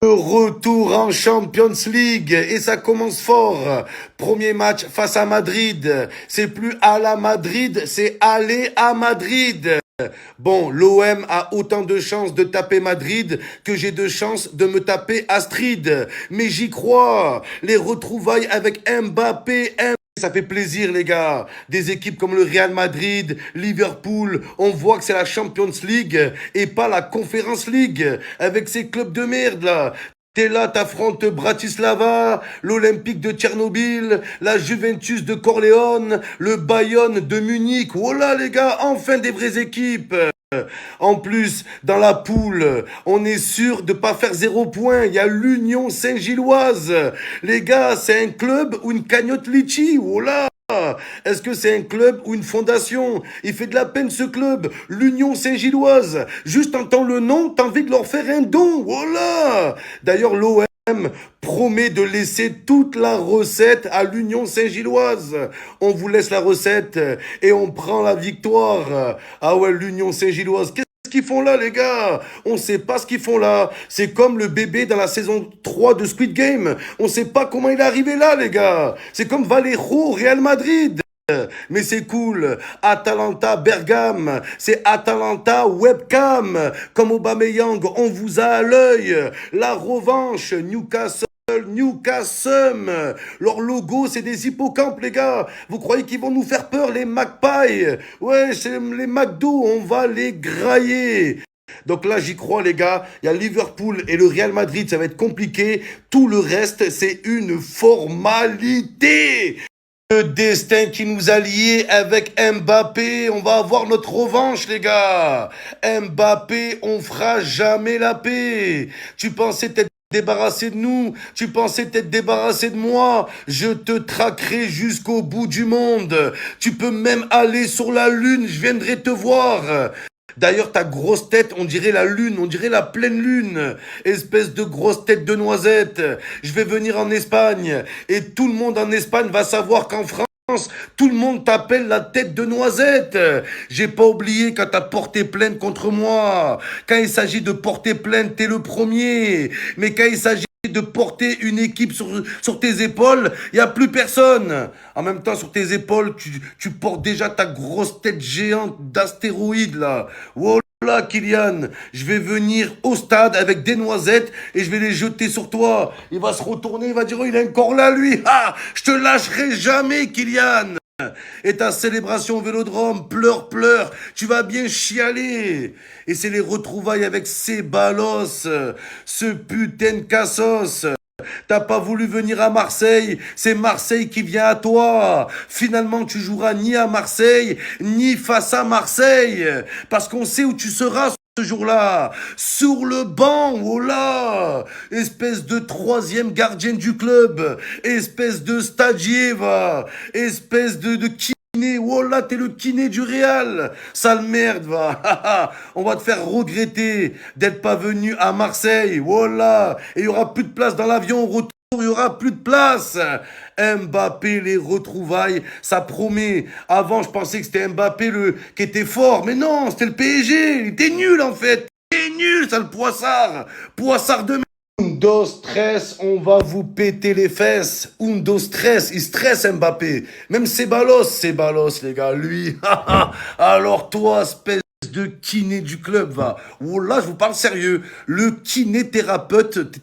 Le retour en Champions League et ça commence fort. Premier match face à Madrid. C'est plus à la Madrid, c'est aller à Madrid. Bon, l'OM a autant de chances de taper Madrid que j'ai de chances de me taper Astrid. Mais j'y crois. Les retrouvailles avec Mbappé, ça fait plaisir, les gars. Des équipes comme le Real Madrid, Liverpool, on voit que c'est la Champions League et pas la Conference League avec ces clubs de merde, là. T'es là, t'affrontes Bratislava, l'Olympique de Tchernobyl, la Juventus de Corleone, le Bayern de Munich. Oh là, les gars, enfin des vraies équipes. En plus, dans la poule, on est sûr de pas faire 0 point. Il y a l'Union Saint-Gilloise. Les gars, c'est un club ou une cagnotte litchi. Oh là! Est-ce que c'est un club ou une fondation? Il fait de la peine ce club, l'Union Saint-Gilloise. Juste entends le nom, t'as envie de leur faire un don. Voilà. D'ailleurs, l'OM promet de laisser toute la recette à l'Union Saint-Gilloise. On vous laisse la recette et on prend la victoire. Ah ouais, l'Union Saint-Gilloise. Qu'est-ce qu'ils font là, les gars? On sait pas ce qu'ils font là. C'est comme le bébé dans la saison 3 de Squid Game. On sait pas comment il est arrivé là, les gars. C'est comme Vallejo au Real Madrid. Mais c'est cool. Atalanta Bergame, c'est Atalanta Webcam. Comme Aubameyang, on vous a à l'œil. La revanche, Newcastle. Leur logo, c'est des hippocampes, les gars. Vous croyez qu'ils vont nous faire peur, les Magpies? Ouais, c'est les McDo, on va les grailler. Donc là, j'y crois, les gars. Il y a Liverpool et le Real Madrid, ça va être compliqué. Tout le reste, c'est une formalité. Le destin qui nous a liés avec Mbappé, on va avoir notre revanche, les gars. Mbappé, on fera jamais la paix. Tu pensais t'être débarrassé de nous, tu pensais t'être débarrassé de moi. Je te traquerai jusqu'au bout du monde. Tu peux même aller sur la lune, je viendrai te voir. D'ailleurs, ta grosse tête, on dirait la lune, on dirait la pleine lune. Espèce de grosse tête de noisette. Je vais venir en Espagne et tout le monde en Espagne va savoir qu'en France, tout le monde t'appelle la tête de noisette. J'ai pas oublié quand t'as porté plainte contre moi. Quand il s'agit de porter plainte, t'es le premier. Mais quand il s'agit de porter une équipe sur tes épaules, il n'y a plus personne. En même temps, sur tes épaules, tu portes déjà ta grosse tête géante d'astéroïde, là. Oh là, Kylian, je vais venir au stade avec des noisettes et je vais les jeter sur toi. Il va se retourner, il va dire, oh, il est encore là, lui. Ah, je te lâcherai jamais, Kylian. Et ta célébration au Vélodrome, pleure, tu vas bien chialer. Et c'est les retrouvailles avec Ceballos, ce putain de Cassos. T'as pas voulu venir à Marseille, c'est Marseille qui vient à toi. Finalement, tu joueras ni à Marseille, ni face à Marseille. Parce qu'on sait où tu seras ce jour-là. Sur le banc, oh là. Espèce de troisième gardien du club. Espèce de stadier, va. Espèce de kiné. Oh là, t'es le kiné du Real. Sale merde, va. On va te faire regretter d'être pas venu à Marseille. Voilà. Et il y aura plus de place dans l'avion au retour. Il y aura plus de place. Mbappé, les retrouvailles, ça promet. Avant, je pensais que c'était Mbappé qui était fort. Mais non, c'était le PSG. Il était nul, en fait. Il est nul, ça, le poissard. Poissard de merde. Undo stress, on va vous péter les fesses. Undo stress, il stresse Mbappé. Même Ceballos, les gars, lui. Alors toi, espèce de kiné du club, va. Oh là, je vous parle sérieux. Le kiné-thérapeute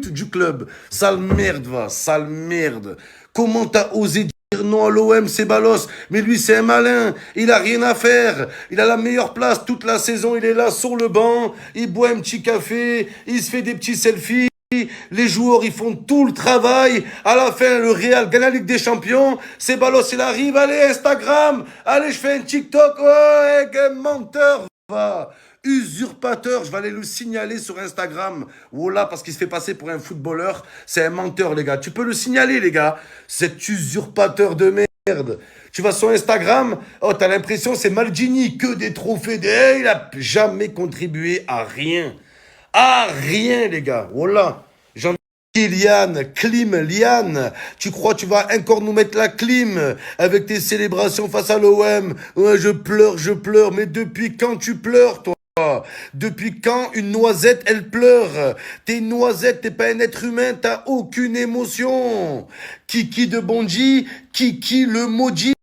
du club. Sale merde, va. Sale merde. Comment t'as osé dire non à l'OM, Ceballos? Mais lui, c'est un malin. Il a rien à faire. Il a la meilleure place toute la saison. Il est là sur le banc. Il boit un petit café. Il se fait des petits selfies. Les joueurs, ils font tout le travail. À la fin, le Real gagne la Ligue des Champions. Ceballos, il arrive. Allez, Instagram. Allez, je fais un TikTok. Ouais, menteur, va. Usurpateur, je vais aller le signaler sur Instagram. Voilà, parce qu'il se fait passer pour un footballeur. C'est un menteur, les gars. Tu peux le signaler, les gars. Cet usurpateur de merde. Tu vas sur Instagram, oh, t'as l'impression c'est Maldini, que des trophées. Il a jamais contribué à rien. À rien, les gars. Voilà. Kylian, clim, Liane, tu crois tu vas encore nous mettre la clim avec tes célébrations face à l'OM? Ouais, je pleure, mais depuis quand tu pleures, toi? Depuis quand une noisette, elle pleure? T'es une noisette, t'es pas un être humain, t'as aucune émotion. Kiki de Bonji, Kiki le maudit.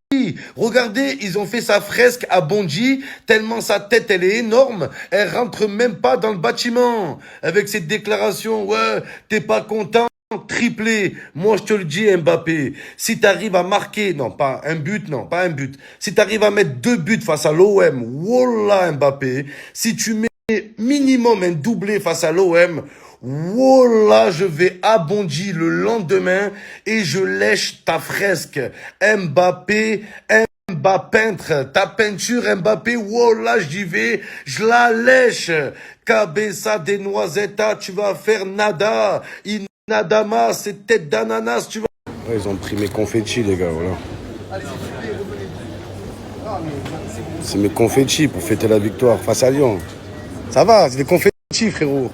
Regardez, ils ont fait sa fresque à Bonji, tellement sa tête, elle est énorme, elle rentre même pas dans le bâtiment. Avec cette déclaration, ouais, t'es pas content? Triplé, moi je te le dis Mbappé, si t'arrives à marquer, non pas un but, non pas un but, si t'arrives à mettre 2 buts face à l'OM, wallah Mbappé, si tu mets minimum un doublé face à l'OM, wallah je vais à Bondy le lendemain et je lèche ta fresque, Mbappé, peintre, ta peinture Mbappé, wallah j'y vais, je la lèche, Cabeza de Noisetta, tu vas faire nada, Nadama, c'est tête d'ananas, tu vois. Ouais, ils ont pris mes confettis, les gars, voilà. C'est mes confettis pour fêter la victoire face à Lyon. Ça va, c'est des confettis, frérot.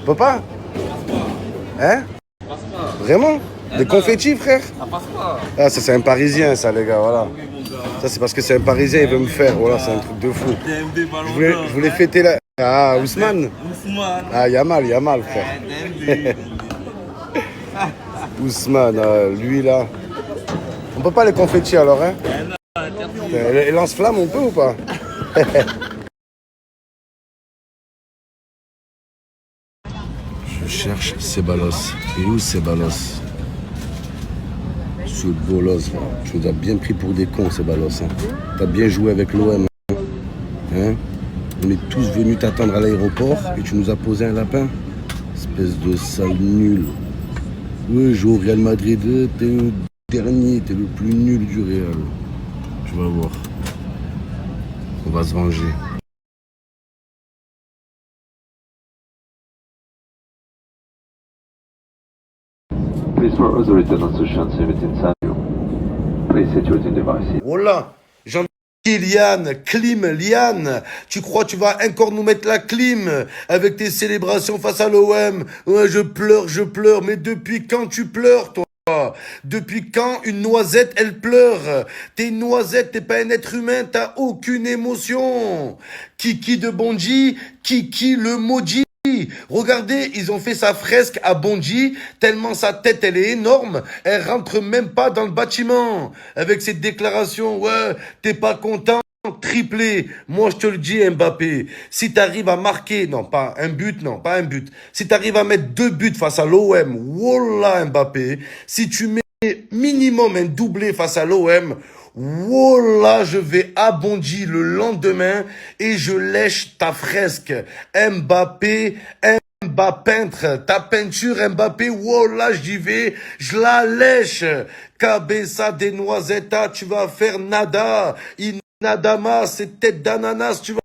Papa? Hein? Vraiment? Des confettis, frère? Ça passe pas. Ah, ça, c'est un Parisien, ça, les gars, voilà. Ça, c'est parce que c'est un Parisien, il veut me faire. Voilà, c'est un truc de fou. Je voulais fêter la... Ah, Ousmane? Ousmane. Ah, Yamal, frère. Ousmane, lui, là. On peut pas les confettis, alors, hein? Les lance-flammes, on peut ou pas? Je cherche Ceballos. Et où Ceballos? Ce bolos, là. Tu nous as bien pris pour des cons, Ceballos. Hein. T'as bien joué avec l'OM. Hein? On est tous venus t'attendre à l'aéroport et tu nous as posé un lapin. Espèce de sale nul. Ouais, joue au Real Madrid, t'es le dernier, t'es le plus nul du Real. Tu vas voir. On va se venger. Please for authority demonstration 17 Samuel. Please set your device. Oh là, Jean Kylian, clim, Liane, tu crois tu vas encore nous mettre la clim avec tes célébrations face à l'OM? Ouais, je pleure, mais depuis quand tu pleures, toi? Depuis quand une noisette, elle pleure? T'es une noisette, t'es pas un être humain, t'as aucune émotion. Kiki de Bonji, Kiki le maudit. Regardez, ils ont fait sa fresque à Bondy, tellement sa tête, elle est énorme, elle rentre même pas dans le bâtiment. Avec cette déclaration, ouais, t'es pas content? Triplé, moi je te le dis Mbappé, si t'arrives à marquer, non pas un but, non pas un but, si t'arrives à mettre 2 buts face à l'OM, wallah Mbappé, si tu mets minimum un doublé face à l'OM, wallah je vais à Bondy le lendemain et je lèche ta fresque, Mbappé, peintre, ta peinture Mbappé, wallah j'y vais, je la lèche, Cabeza de Noisetta, tu vas faire nada, Nadama, c'est tête d'ananas, tu vas